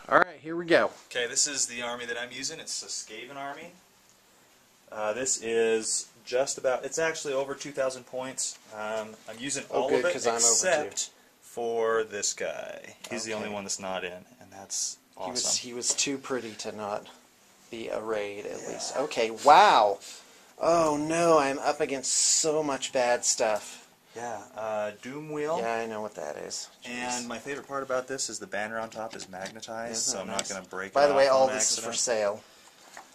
Alright, here we go. Okay, this is the army that I'm using. It's a Skaven army. This is just about, it's actually over 2,000 points. I'm using all of it except for this guy. He's the only one that's not in, and that's awesome. He was too pretty to not be arrayed, at least. Okay, wow. Oh no, I'm up against so much bad stuff. Yeah, Doom Wheel. Yeah, I know what that is. Jeez. And my favorite part about this is the banner on top is magnetized, so I'm not going to break it off. By the way, all this is for sale.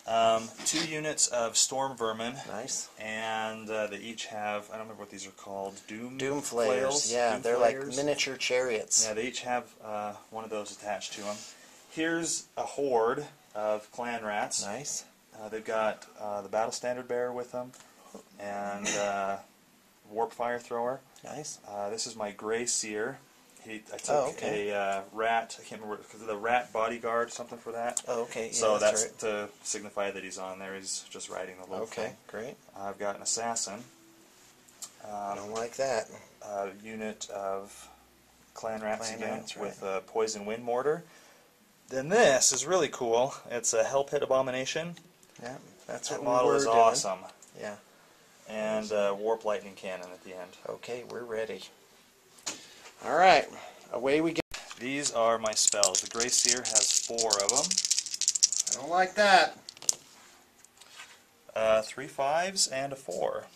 2 units of Storm Vermin. Nice. And they each have, I don't remember what these are called, Doom Flails. Yeah, they're like miniature chariots. Yeah, they each have one of those attached to them. Here's a horde of clan rats. Nice. They've got the battle standard bearer with them, and warp fire thrower. Nice. This is my gray seer. I took a rat. I can't remember because of the rat bodyguard, something for that. Oh, okay. Yeah, so that's right. to signify that he's on there. He's just riding the little thing. Okay, great. I've got an assassin. I don't like that. A unit of clan rats Right. with a poison wind mortar. Then this is really cool. It's a hell pit abomination. Yeah, that's that what model we were is doing. awesome. Yeah. And warp lightning cannon at the end. Okay, we're ready. All right, away we go. These are my spells. The Gray Seer has 4 of them. I don't like that. 3 5s and a 4.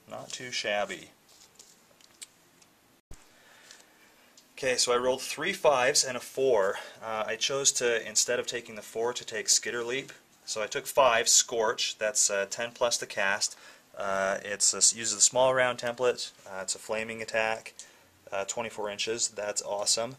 Not too shabby. Okay, so I rolled 3 5s and a 4. I chose to, instead of taking the 4, to take Skitter Leap. So I took 5, Scorch. That's 10 plus the cast. It uses the small round template. It's a flaming attack. 24 inches, that's awesome.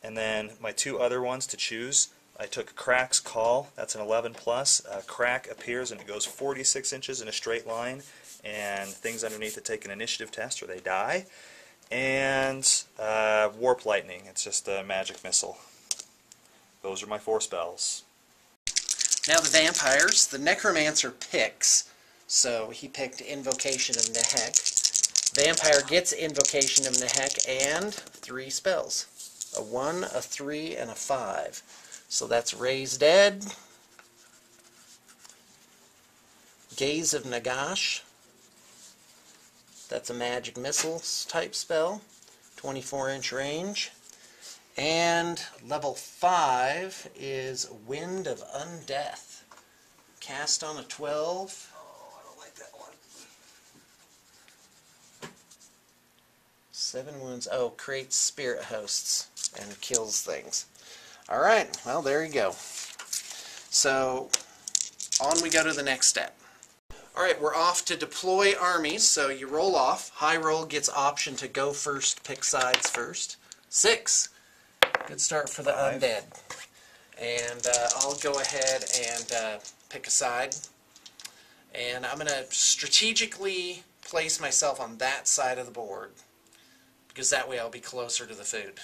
And then my 2 other ones to choose, I took Crack's Call, that's an 11 plus. Crack appears and it goes 46 inches in a straight line, and things underneath it take an initiative test or they die. And Warp Lightning, it's just a magic missile. Those are my 4 spells. Now the vampires, the Necromancer picks, so he picked Invocation of Nehek. Vampire gets Invocation of Nehek and 3 spells. A 1, a 3, and a 5. So that's Raise Dead, Gaze of Nagash. That's a magic missile type spell. 24-inch range. And level 5 is Wind of Undeath. Cast on a 12. 7 wounds. Oh, creates spirit hosts and kills things. Alright, well there you go. So, on we go to the next step. Alright, we're off to deploy armies, so you roll off. High roll gets option to go first, pick sides first. 6. Good start for the 5. undead. And I'll go ahead and pick a side. And I'm going to strategically place myself on that side of the board, because that way I'll be closer to the food.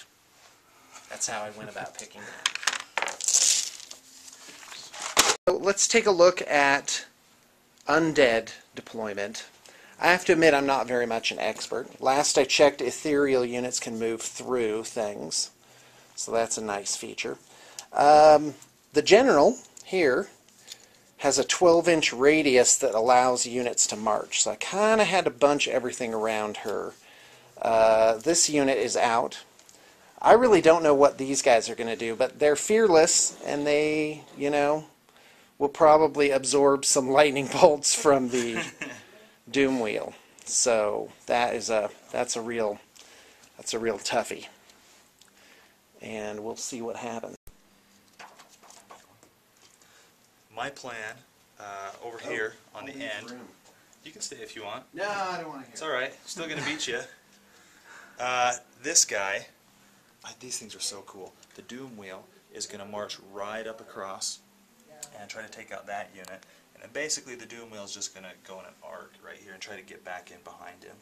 That's how I went about picking that. So let's take a look at undead deployment. I have to admit I'm not very much an expert. Last I checked, ethereal units can move through things, so that's a nice feature. The general here has a 12-inch radius that allows units to march, so I kind of had to bunch everything around her. This unit is out. I really don't know what these guys are going to do, but they're fearless, and they, you know, will probably absorb some lightning bolts from the Doom Wheel. So that's a real toughie, and we'll see what happens. My plan over here on the end. You can stay if you want. No, I don't want to hear. It's all right. Still gonna beat you. This guy, these things are so cool. The Doom Wheel is going to march right up across and try to take out that unit. And then basically the Doom Wheel is just going to go in an arc right here and try to get back in behind him.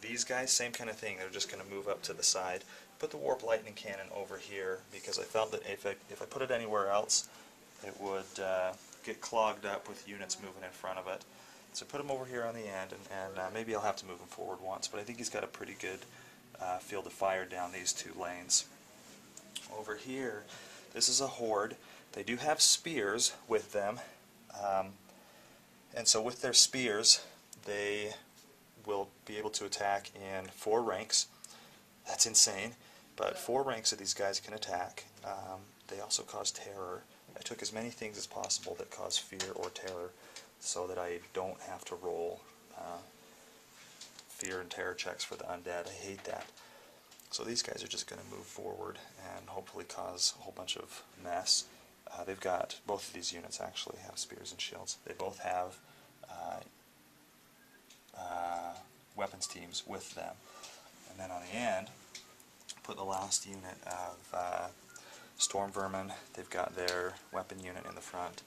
These guys, same kind of thing. They're just going to move up to the side. Put the Warp Lightning Cannon over here because I felt that if I put it anywhere else, it would get clogged up with units moving in front of it. So put him over here on the end, and maybe I'll have to move him forward once, but I think he's got a pretty good field of fire down these 2 lanes. Over here, This is a horde. They do have spears with them, and so with their spears they will be able to attack in 4 ranks. That's insane, but 4 ranks of these guys can attack. They also cause terror. I took as many things as possible that cause fear or terror so that I don't have to roll fear and terror checks for the undead. I hate that. So these guys are just going to move forward and hopefully cause a whole bunch of mess. They've got, both of these units actually have spears and shields. They both have weapons teams with them. And then on the end, put the last unit of Storm Vermin. They've got their weapon unit in the front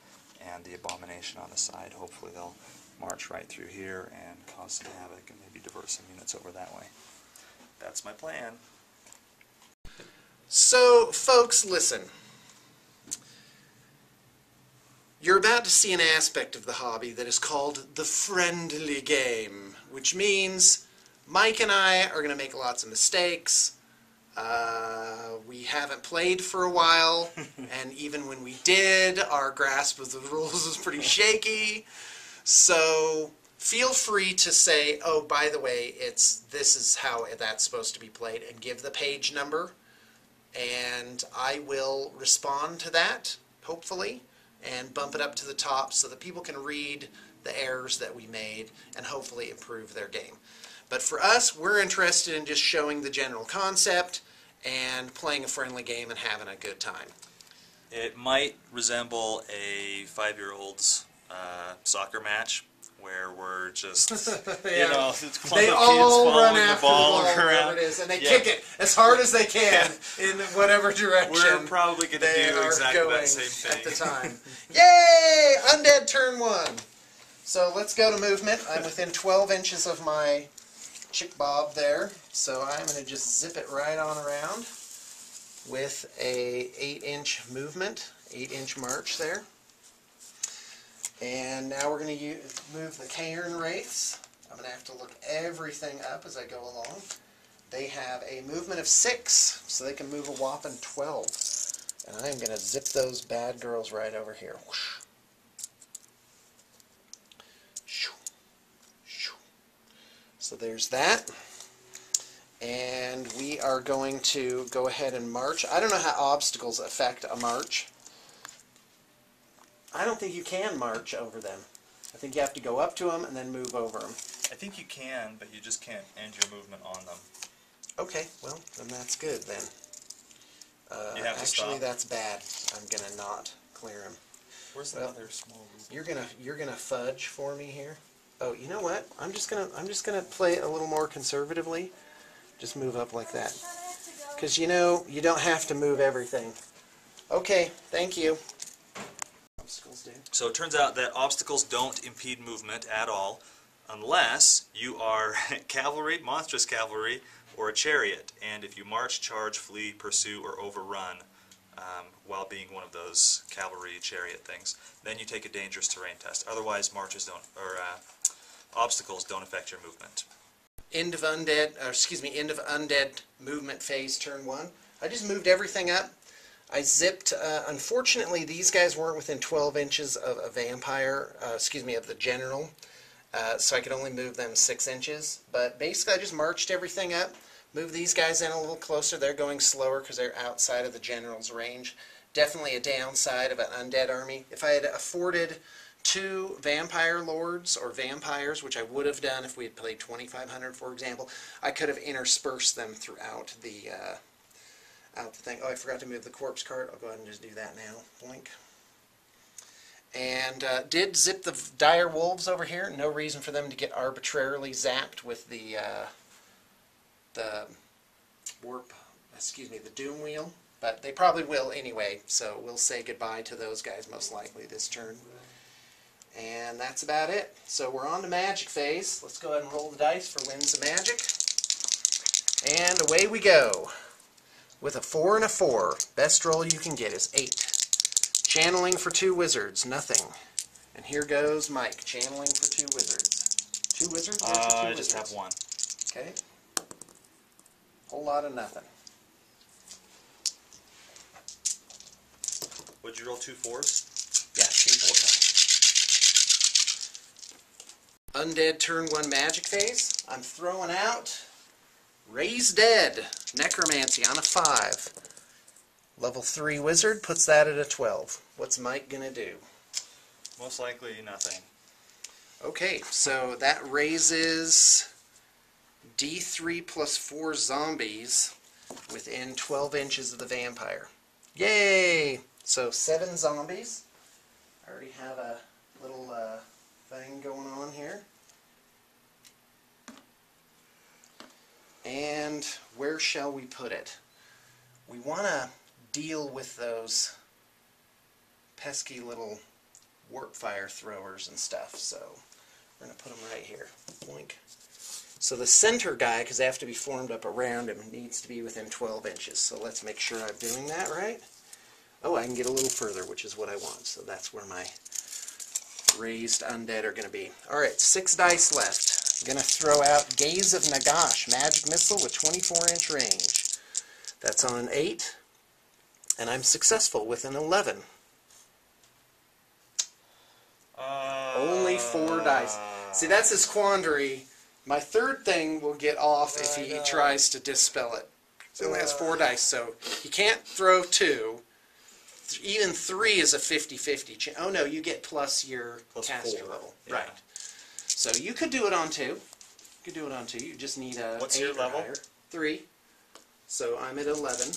and the Abomination on the side. Hopefully they'll march right through here and cause some havoc and maybe divert some units over that way. That's my plan. So, folks, listen. You're about to see an aspect of the hobby that is called the friendly game, which means Mike and I are going to make lots of mistakes. We haven't played for a while, and even when we did, our grasp of the rules was pretty shaky. So feel free to say, oh, by the way, this is how that's supposed to be played, and give the page number, and I will respond to that, hopefully, and bump it up to the top so that people can read the errors that we made and hopefully improve their game. But for us, we're interested in just showing the general concept and playing a friendly game and having a good time. It might resemble a 5-year-old's soccer match where we're just, Yeah. you know, They all run after the ball around, around. wherever it is, and they kick it as hard as they can in whatever direction We're probably going to they do are exactly going that same thing. at the time. Yay! Undead turn 1. So let's go to movement. I'm within 12 inches of my chick bob there, so I'm going to just zip it right on around with a 8-inch movement, 8-inch march there. And now we're going to move the cairn wraiths. I'm going to have to look everything up as I go along. They have a movement of 6, so they can move a whopping 12. And I'm going to zip those bad girls right over here. Whoosh. So there's that. And we are going to go ahead and march. I don't know how obstacles affect a march. I don't think you can march over them. I think you have to go up to them and then move over them. I think you can, but you just can't end your movement on them. Okay, well, then that's good then. You have to Actually, stop. that's bad. I'm gonna not clear them. Where's the other small movement? You're gonna fudge for me here. Oh, you know what? I'm just gonna play it a little more conservatively. Just move up like that. Because you know you don't have to move everything. Okay, thank you. Obstacles do. So it turns out that obstacles don't impede movement at all unless you are cavalry, monstrous cavalry, or a chariot. And if you march, charge, flee, pursue, or overrun while being one of those cavalry chariot things, then you take a dangerous terrain test. Otherwise, marches don't, or obstacles don't affect your movement. End of undead movement phase, turn 1. I just moved everything up. I zipped, unfortunately these guys weren't within 12 inches of a vampire, of the general, so I could only move them 6 inches. But basically I just marched everything up, moved these guys in a little closer. They're going slower because they're outside of the general's range. Definitely a downside of an undead army. If I had afforded 2 vampire lords or vampires, which I would have done if we had played 2500 for example, I could have interspersed them throughout the thing. Oh, I forgot to move the corpse cart. I'll go ahead and just do that now. Blink. And did zip the dire wolves over here. No reason for them to get arbitrarily zapped with the doom wheel. But they probably will anyway, so we'll say goodbye to those guys most likely this turn. And that's about it. So we're on to magic phase. Let's go ahead and roll the dice for Winds of Magic. And away we go. With a 4 and a 4, best roll you can get is 8. Channeling for 2 wizards, nothing. And here goes Mike, channeling for 2 wizards. 2 wizards? I just have 1. Okay. Whole lot of nothing. Would you roll 2 4s? Yeah, 2 4 times. Undead turn 1 magic phase. I'm throwing out Raise Dead, Necromancy on a 5. Level 3 Wizard puts that at a 12. What's Mike gonna do? Most likely nothing. Okay, so that raises D3 plus 4 zombies within 12 inches of the vampire. Yay! So 7 zombies. I already have a little thing going on here. And where shall we put it? We want to deal with those pesky little warp fire throwers and stuff, so we're going to put them right here. Boink. So the center guy, because they have to be formed up around him, needs to be within 12 inches. So let's make sure I'm doing that right. Oh, I can get a little further, which is what I want. So that's where my raised undead are going to be. Alright, 6 dice left. I'm going to throw out Gaze of Nagash, magic missile with 24-inch range. That's on an 8, and I'm successful with an 11. Only 4 dice. See, that's his quandary. My third thing will get off if he tries to dispel it. So he only has 4 dice, so he can't throw 2. Even 3 is a 50-50 chance. Oh no, you get plus your caster level. Yeah. Right. So you could do it on 2. You could do it on 2. You just need a What's 8 your or level? higher. 3. So I'm at 11. 11.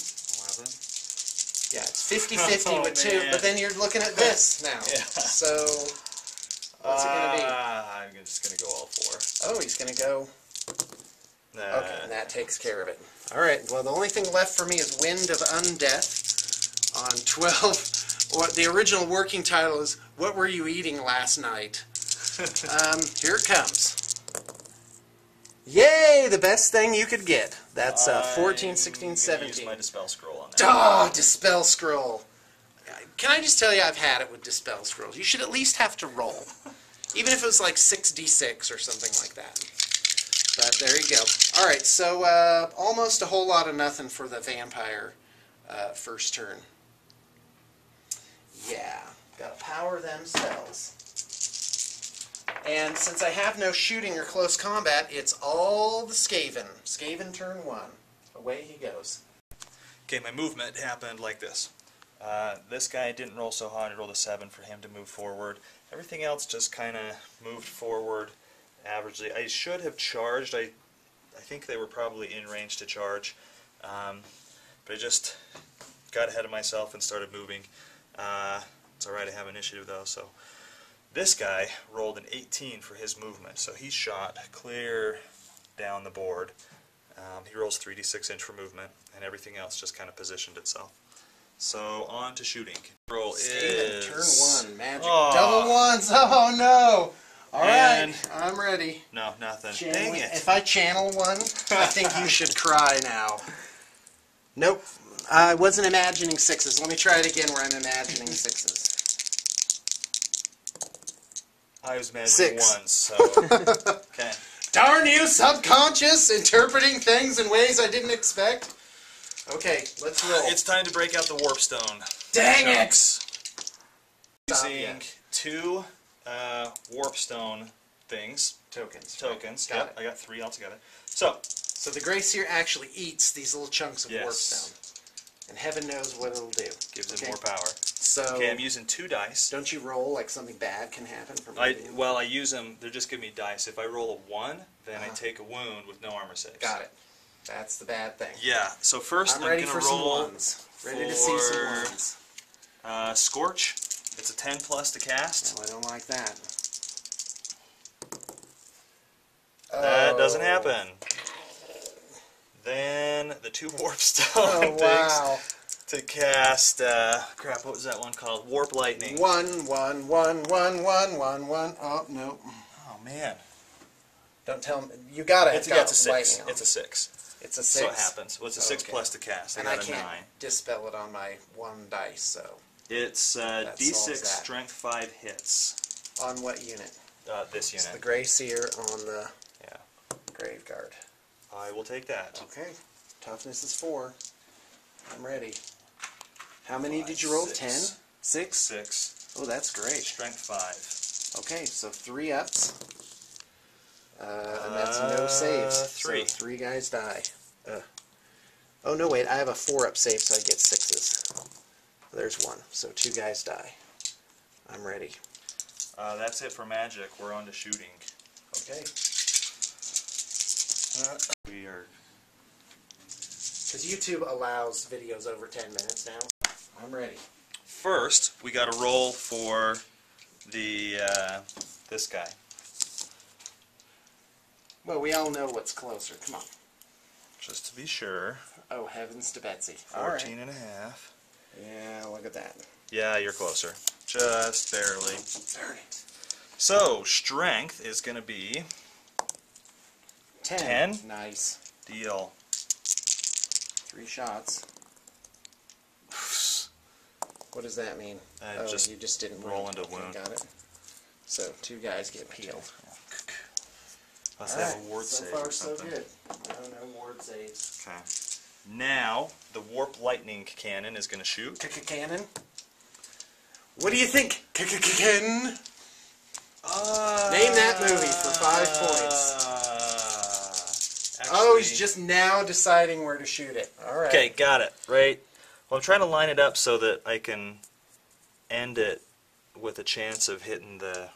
Yeah, it's 50-50 with 2, man. but then you're looking at this now. Yeah. So what's it going to be? I'm just going to go all 4. Oh, he's going to go. Nah. Okay, and that takes care of it. Alright, well the only thing left for me is Wind of Undeath on 12. What the original working title is, What Were You Eating Last Night? Here it comes. Yay! The best thing you could get. That's 14, 16, 17. Use my Dispel Scroll on that. Oh, Dispel Scroll. Can I just tell you, I've had it with Dispel Scrolls. You should at least have to roll. Even if it was like 6d6 or something like that. But there you go. Alright, so almost a whole lot of nothing for the vampire first turn. Yeah, gotta power them spells. And since I have no shooting or close combat, it's all the Skaven. Skaven turn 1. Away he goes. Okay, my movement happened like this. This guy didn't roll so high. I rolled a 7 for him to move forward. Everything else just kind of moved forward averagely. I should have charged. I think they were probably in range to charge. But I just got ahead of myself and started moving. It's alright, I have initiative though. So this guy rolled an 18 for his movement. So he shot clear down the board. He rolls 3d6 inch for movement, and everything else just kind of positioned itself. So on to shooting. Roll Skaven is turn 1. Magic. Oh. Double ones. Oh no. And Alright, I'm ready. no, nothing. Channeling. Dang it. If I channel one, I think you should cry now. Nope. I wasn't imagining 6s. Let me try it again where I'm imagining 6s. I was imagining 6. 1s, so okay. Darn you, subconscious, interpreting things in ways I didn't expect. Okay, let's roll. It's time to break out the warp stone. Dang chunks. Stop Using yet. 2 warp stone things. Tokens. Tokens. Got Yep, I got 3 altogether. So the Grey Seer actually eats these little chunks of Yes. warpstone. And heaven knows what it'll do. gives it more power. So, Okay, I'm using 2 dice. don't you roll like something bad can happen from Well, I use them. They're just giving me dice. If I roll a 1, then I take a wound with no armor saves. Got it. That's the bad thing. Yeah. So first, I'm ready going for to some roll ones. Ready to see some ones. Scorch. It's a 10 plus to cast. No, I don't like that. That doesn't Oh. happen. Then the 2 warp stone Oh, things wow. to cast. Crap, what was that one called? Warp lightning. 1, 1, 1, 1, 1, 1, 1. Oh, no. Oh man. Don't tell me. You gotta have It's a 6. lightning on. It's a 6. It's a So 6. it happens. Well, it's a 6 Okay. plus to cast. And I I got a can't 9. dispel it on my 1 dice, so. It's That solves D6 that. strength 5 hits. On what unit? This It's unit. the Grey Seer on the Yeah. Graveguard. I will take that. Okay. Toughness is 4. I'm ready. How many 5, did you roll? 6. 10? 6? 6. Oh, that's great. Strength 5. Okay, so 3 ups. And that's no saves. 3. So 3 guys die. Oh, no, wait. I have a 4-up save, so I get 6s. There's 1. So 2 guys die. I'm ready. That's it for magic. We're on to shooting. Okay. We are... Because YouTube allows videos over 10 minutes now. I'm ready. First, we got to roll for the this guy. Well, we all know what's closer. Come on. Just to be sure. Oh, heavens to Betsy. 14 and a half. Yeah, look at that. Yeah, you're closer. Just barely. Darn it. So, strength is going to be 10. 10? Nice. Deal. 3 shots. What does that mean? Oh, just you just didn't roll wound. into Okay, wound. got it. So 2 guys get peeled. Must have a ward so save far or so something. good. No ward saves. Okay. Now, the warp lightning cannon is going to shoot. Cannon? What do you think? Ken? Name that movie for 5 points. Oh, he's just now deciding where to shoot it. Alright. Okay, got it. Right. Well, I'm trying to line it up so that I can end it with a chance of hitting the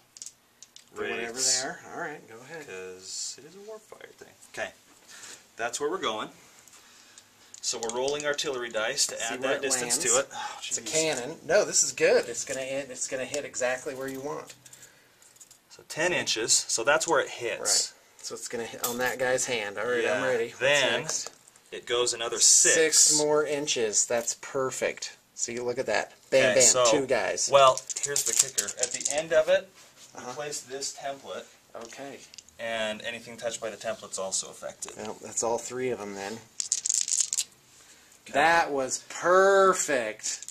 Whatever wraiths. they are. Alright, go ahead. Because it is a warp fire thing. Okay. That's where we're going. So we're rolling artillery dice to See add where that it distance lands. to it. It's a cannon. No, this is good. It's gonna hit exactly where you want. So 10 inches. So that's where it hits. Right. So it's gonna hit on that guy's hand. Alright, Yeah. I'm ready. What's Then next? it goes another 6. 6 more inches. That's perfect. So you look at that. Bam, Okay, bam. so, 2 guys. Well, here's the kicker. At the end of it, you Uh-huh. place this template, Okay. and anything touched by the template's also affected. Well, that's all 3 of them then. That was perfect.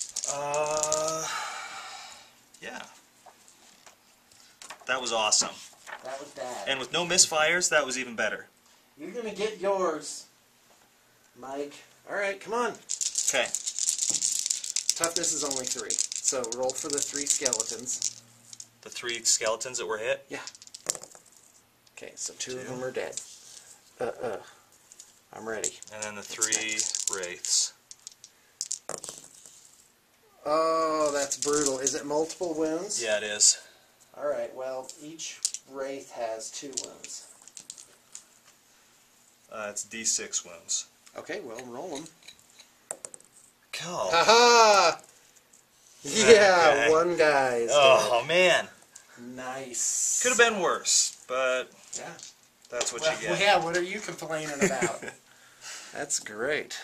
Yeah. That was awesome. That was bad. And with no misfires, that was even better. You're gonna get yours, Mike. Alright, come on. Okay. Toughness is only 3. So roll for the 3 skeletons. The 3 skeletons that were hit. Yeah. Okay, so 2 of 2. them are dead. I'm ready. And then the 3 wraiths. Oh, that's brutal. Is it multiple wounds? Yeah, it is. Alright, well, each wraith has 2 wounds. It's D6 wounds. Okay, well, roll them. God. Haha! Yeah, Okay. 1 guy is Oh, man. dead. Nice. Could have been worse, but Yeah. that's what Well, you get. yeah, what are you complaining about? That's great.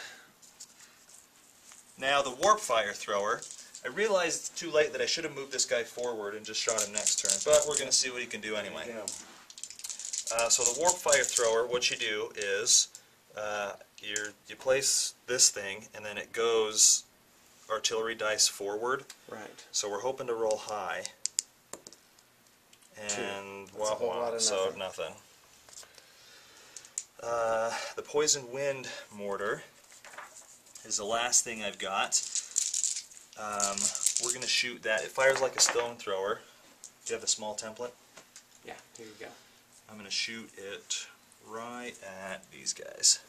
Now, the warp fire thrower, I realized too late that I should have moved this guy forward and just shot him next turn, but we're going to see what he can do anyway. There you go. So the warp fire thrower, what you do is you place this thing, and then it goes artillery dice forward. Right. So we're hoping to roll high. And That's a whole lot of so nothing. The poison wind mortar is the last thing I've got. We're going to shoot that. It fires like a stone thrower. Do you have the small template? Yeah, here you go. I'm going to shoot it right at these guys.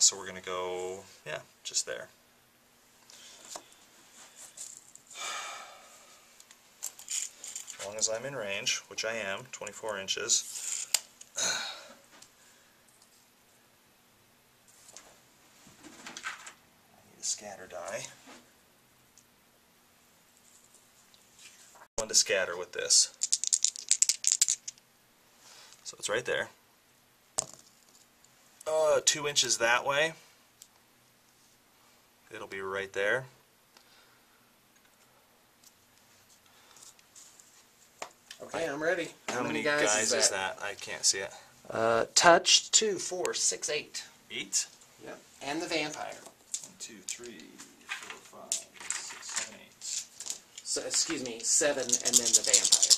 So we're going to go, yeah, just there. As long as I'm in range, which I am, 24 inches. I need a scatter die. One to scatter with this. So it's right there. 2 inches that way. It'll be right there. Okay, I'm ready. How many guys is that? I can't see it. Touch 2, 4, 6, 8. 8? Yep. And the vampire. 1, 2, 3, 4, 5, 6, 7, 8. So, excuse me, 7 and then the vampire.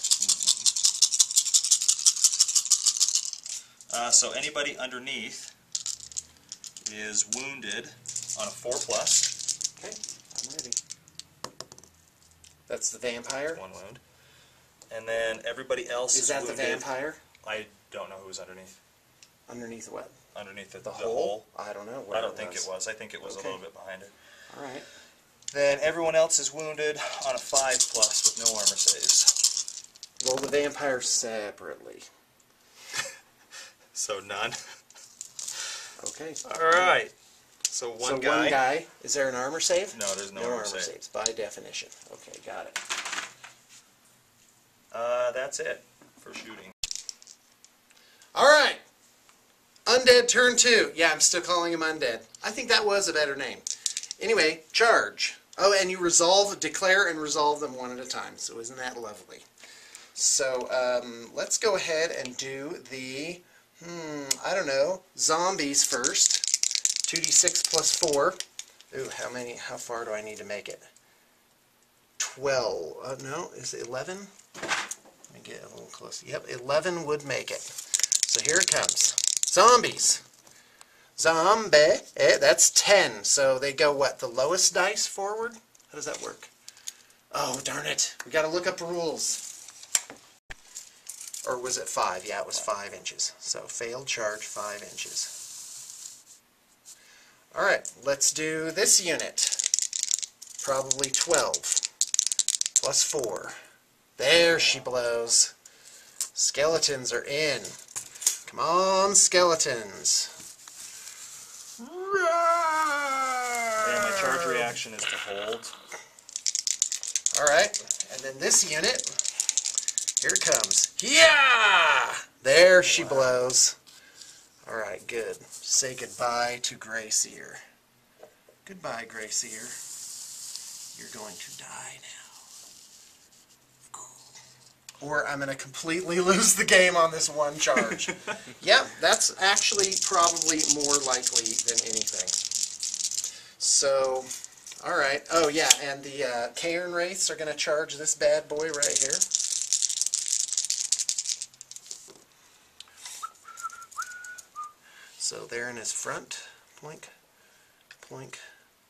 So anybody underneath is wounded on a 4+. Okay, I'm ready. That's the vampire? 1 wound. And then everybody else is that wounded. the vampire? I don't know who's underneath. Underneath what? Underneath The hole? I don't know. I don't think it was. I think it was a little bit behind it. All right. Then everyone else is wounded on a 5+ with no armor saves. Roll the vampire separately. So none. Okay. All right. So one guy. Is there an armor save? No, there's no armor save. saves by definition. Okay, got it. That's it for shooting. All right. Undead turn 2. Yeah, I'm still calling him undead. I think that was a better name. Anyway, charge. Oh, and you declare and resolve them one at a time. So isn't that lovely? So let's go ahead and do the, I don't know, zombies first. 2d6 plus 4. Ooh, how far do I need to make it? 12. No, is it 11? Let me get a little closer. Yep, 11 would make it. So here it comes. Zombies. Zombie. That's 10. So they go what? The lowest dice forward? How does that work? Oh, darn it. We got to look up rules. Or was it 5? Yeah, it was 5 inches. So failed charge, 5 inches. Alright, let's do this unit. Probably 12. Plus 4. There she blows. Skeletons are in. Come on, skeletons. Yeah, my charge reaction is to hold. Alright, and then this unit, here it comes. Yeah! There she blows. Alright, good. Say goodbye to Grayseer. Goodbye, Grayseer. You're going to die now. Or I'm going to completely lose the game on this one charge. Yep, that's actually probably more likely than anything. So, alright. Oh yeah, and the Cairn Wraiths are going to charge this bad boy right here. So they're in his front. Plink, plink.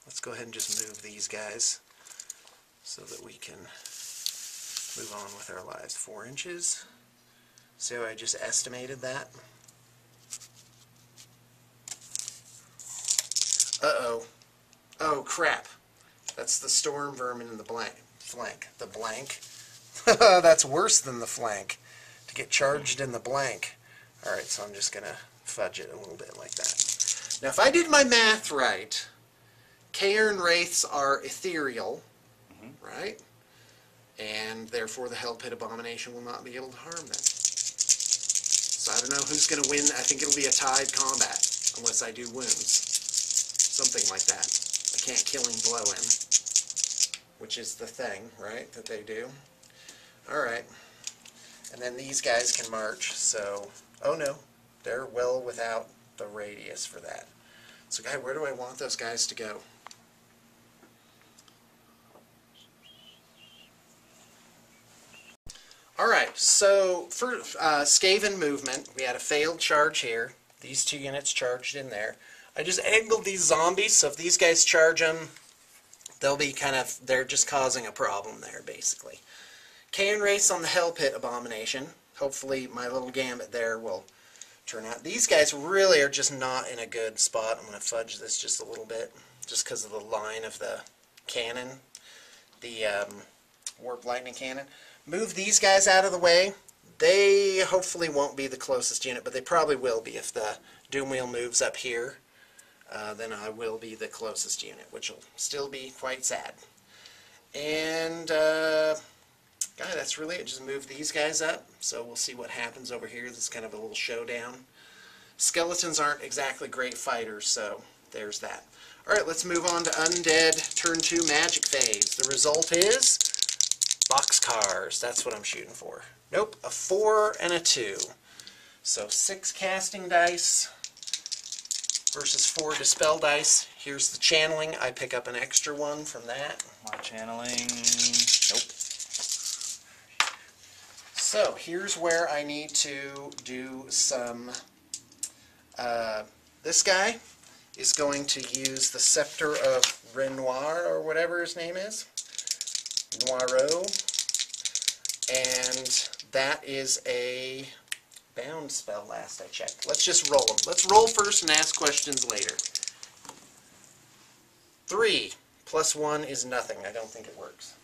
Let's go ahead and just move these guys so that we can move on with our lives. 4 inches. See how I just estimated that? Uh-oh. Oh, crap. That's the storm vermin in the flank. The blank. That's worse than the flank. To get charged in the blank. Alright, so I'm just going to fudge it a little bit like that. Now, if I did my math right, Cairn Wraiths are ethereal, right? And therefore the Hell Pit Abomination will not be able to harm them. So I don't know who's going to win. I think it'll be a tied combat, unless I do wounds. Something like that. I can't killing blow him, which is the thing, right, that they do. Alright. And then these guys can march, so... Oh no, they're well without the radius for that. So guy, where do I want those guys to go? Alright, so for Skaven movement, we had a failed charge here. These 2 units charged in there. I just angled these zombies, so if these guys charge them, they'll be they're just causing a problem there, basically. Cairn Wraiths on the Hell Pit Abomination. Hopefully my little gambit there will turn out. These guys really are just not in a good spot. I'm going to fudge this just a little bit, just because of the line of the cannon, the Warp Lightning Cannon. Move these guys out of the way. They hopefully won't be the closest unit, but they probably will be. If the Doomwheel moves up here, then I will be the closest unit, which will still be quite sad. And, God, that's really it. Just move these guys up, so we'll see what happens over here. This is kind of a little showdown. Skeletons aren't exactly great fighters, so there's that. Alright, let's move on to Undead Turn 2 Magic Phase. The result is boxcars. That's what I'm shooting for. Nope, a 4 and a 2. So 6 casting dice versus 4 dispel dice. Here's the channeling. I pick up an extra one from that. My channeling... Nope. So here's where I need to do some... this guy is going to use the Scepter of Renoir, or whatever his name is. Noiro. And that is a bound spell last I checked. Let's just roll them. Let's roll first and ask questions later. 3 plus 1 is nothing. I don't think it works.